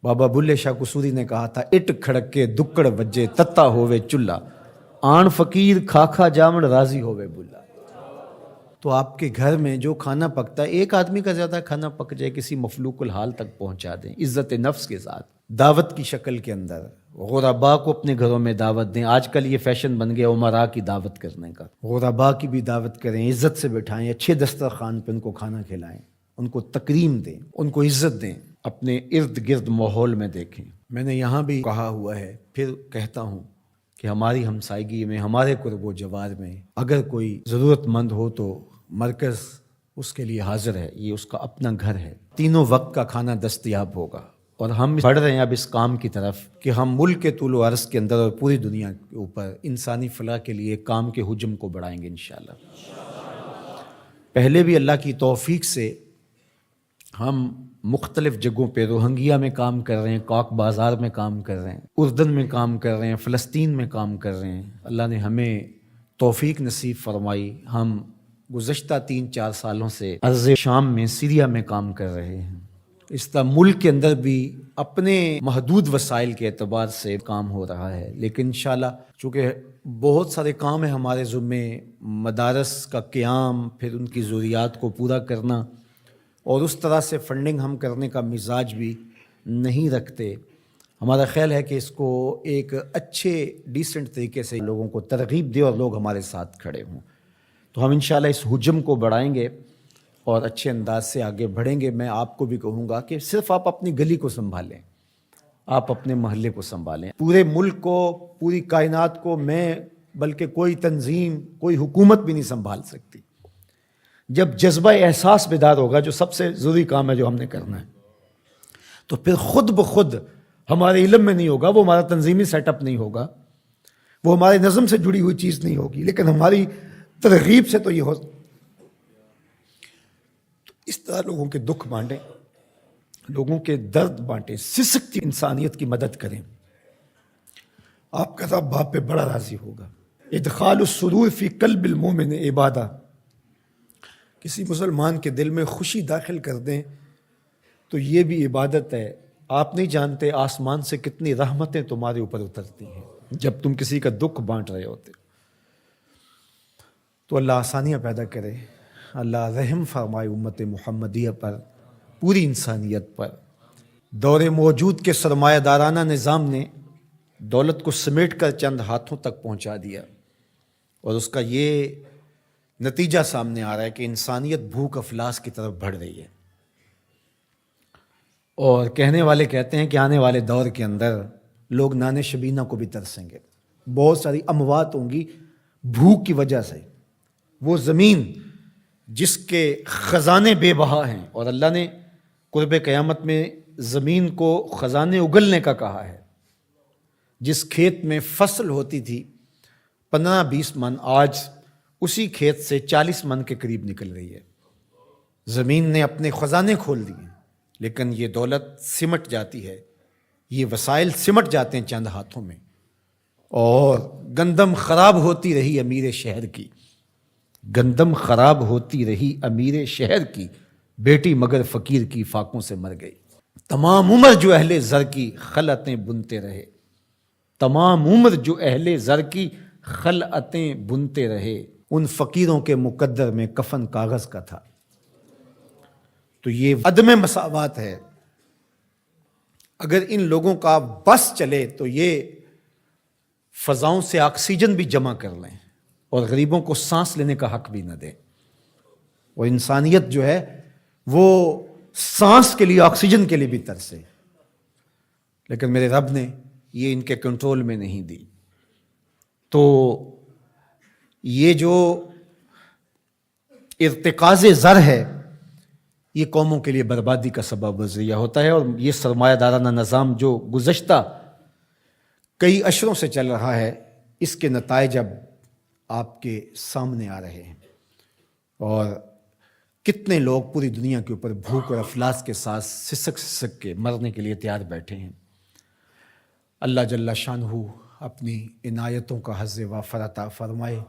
بابا بلے شاہ قصوری نے کہا تھا اٹ کھڑکے دکڑ وجے تتا ہووے چلہ آن فقیر کھا کھا جامن راضی ہووے بلا۔ تو آپ کے گھر میں جو کھانا پکتا ہے ایک آدمی کا زیادہ کھانا پک جائے کسی مفلوق الحال تک پہنچا دیں عزت نفس کے ساتھ، دعوت کی شکل کے اندر غربا کو اپنے گھروں میں دعوت دیں۔ آج کل یہ فیشن بن گیا امراء کی دعوت کرنے کا، غربا کی بھی دعوت کریں، عزت سے بٹھائیں، اچھے دسترخوان پہ ان کو کھانا کھلائیں، ان کو تکریم دیں، ان کو عزت دیں، اپنے ارد گرد ماحول میں دیکھیں۔ میں نے یہاں بھی کہا ہوا ہے، پھر کہتا ہوں کہ ہماری ہمسائیگی میں، ہمارے قرب و جوار میں اگر کوئی ضرورت مند ہو تو مرکز اس کے لیے حاضر ہے، یہ اس کا اپنا گھر ہے، تینوں وقت کا کھانا دستیاب ہوگا۔ اور ہم بڑھ رہے ہیں اب اس کام کی طرف کہ ہم ملک کے طول و عرض کے اندر اور پوری دنیا کے اوپر انسانی فلاح کے لیے کام کے حجم کو بڑھائیں گے انشاءاللہ۔ پہلے بھی اللہ کی توفیق سے ہم مختلف جگہوں پہ روہنگیا میں کام کر رہے ہیں، کاک بازار میں کام کر رہے ہیں، اردن میں کام کر رہے ہیں، فلسطین میں کام کر رہے ہیں۔ اللہ نے ہمیں توفیق نصیب فرمائی، ہم گزشتہ 3-4 سالوں سے ارض شام میں، سیریا میں کام کر رہے ہیں۔ اس طرح ملک کے اندر بھی اپنے محدود وسائل کے اعتبار سے کام ہو رہا ہے، لیکن انشاءاللہ چونکہ بہت سارے کام ہیں ہمارے ذمے، مدارس کا قیام، پھر ان کی ضروریات کو پورا کرنا، اور اس طرح سے فنڈنگ ہم کرنے کا مزاج بھی نہیں رکھتے۔ ہمارا خیال ہے کہ اس کو ایک اچھے ڈیسنٹ طریقے سے لوگوں کو ترغیب دے اور لوگ ہمارے ساتھ کھڑے ہوں، تو ہم انشاءاللہ اس حجم کو بڑھائیں گے اور اچھے انداز سے آگے بڑھیں گے۔ میں آپ کو بھی کہوں گا کہ صرف آپ اپنی گلی کو سنبھالیں، آپ اپنے محلے کو سنبھالیں، پورے ملک کو، پوری کائنات کو میں بلکہ کوئی تنظیم، کوئی حکومت بھی نہیں سنبھال سکتی۔ جب جذبہ احساس بیدار ہوگا، جو سب سے ضروری کام ہے جو ہم نے کرنا ہے، تو پھر خود بخود ہمارے علم میں نہیں ہوگا، وہ ہمارا تنظیمی سیٹ اپ نہیں ہوگا، وہ ہمارے نظم سے جڑی ہوئی چیز نہیں ہوگی، لیکن ہماری ترغیب سے تو یہ ہو۔ تو اس طرح لوگوں کے دکھ بانٹیں، لوگوں کے درد بانٹیں، سسکتی انسانیت کی مدد کریں، آپ کا رب باپ پہ بڑا راضی ہوگا۔ ادخال السرور فی قلب المومن عبادہ، کسی مسلمان کے دل میں خوشی داخل کر دیں تو یہ بھی عبادت ہے۔ آپ نہیں جانتے آسمان سے کتنی رحمتیں تمہارے اوپر اترتی ہیں جب تم کسی کا دکھ بانٹ رہے ہوتے۔ تو اللہ آسانیاں پیدا کرے، اللہ رحم فرمائے امت محمدیہ پر، پوری انسانیت پر۔ دور موجود کے سرمایہ دارانہ نظام نے دولت کو سمیٹ کر چند ہاتھوں تک پہنچا دیا، اور اس کا یہ نتیجہ سامنے آ رہا ہے کہ انسانیت بھوک افلاس کی طرف بڑھ رہی ہے، اور کہنے والے کہتے ہیں کہ آنے والے دور کے اندر لوگ نان شبینہ کو بھی ترسیں گے، بہت ساری اموات ہوں گی بھوک کی وجہ سے۔ وہ زمین جس کے خزانے بے بہا ہیں، اور اللہ نے قرب قیامت میں زمین کو خزانے اگلنے کا کہا ہے، جس کھیت میں فصل ہوتی تھی 15-20 من، آج اسی کھیت سے 40 من کے قریب نکل رہی ہے۔ زمین نے اپنے خزانے کھول دیے، لیکن یہ دولت سمٹ جاتی ہے، یہ وسائل سمٹ جاتے ہیں چند ہاتھوں میں، اور گندم خراب ہوتی رہی امیر شہر کی، گندم خراب ہوتی رہی امیر شہر کی، بیٹی مگر فقیر کی فاقوں سے مر گئی۔ تمام عمر جو اہل زر کی خلعتیں بنتے رہے، تمام عمر جو اہل زر کی خلعتیں بنتے رہے، ان فقیروں کے مقدر میں کفن کاغذ کا تھا۔ تو یہ عدم مساوات ہے۔ اگر ان لوگوں کا بس چلے تو یہ فضاؤں سے آکسیجن بھی جمع کر لیں اور غریبوں کو سانس لینے کا حق بھی نہ دیں، اور انسانیت جو ہے وہ سانس کے لیے، آکسیجن کے لیے بھی ترسے، لیکن میرے رب نے یہ ان کے کنٹرول میں نہیں دی۔ تو یہ جو ارتکاز زر ہے، یہ قوموں کے لیے بربادی کا سبب و ذریعہ ہوتا ہے، اور یہ سرمایہ دارانہ نظام جو گزشتہ کئی عشروں سے چل رہا ہے، اس کے نتائج اب آپ کے سامنے آ رہے ہیں، اور کتنے لوگ پوری دنیا کے اوپر بھوک اور افلاس کے ساتھ سسک کے مرنے کے لیے تیار بیٹھے ہیں۔ اللہ جل شانہ اپنی عنایتوں کا حظ وافر عطا فرمائے۔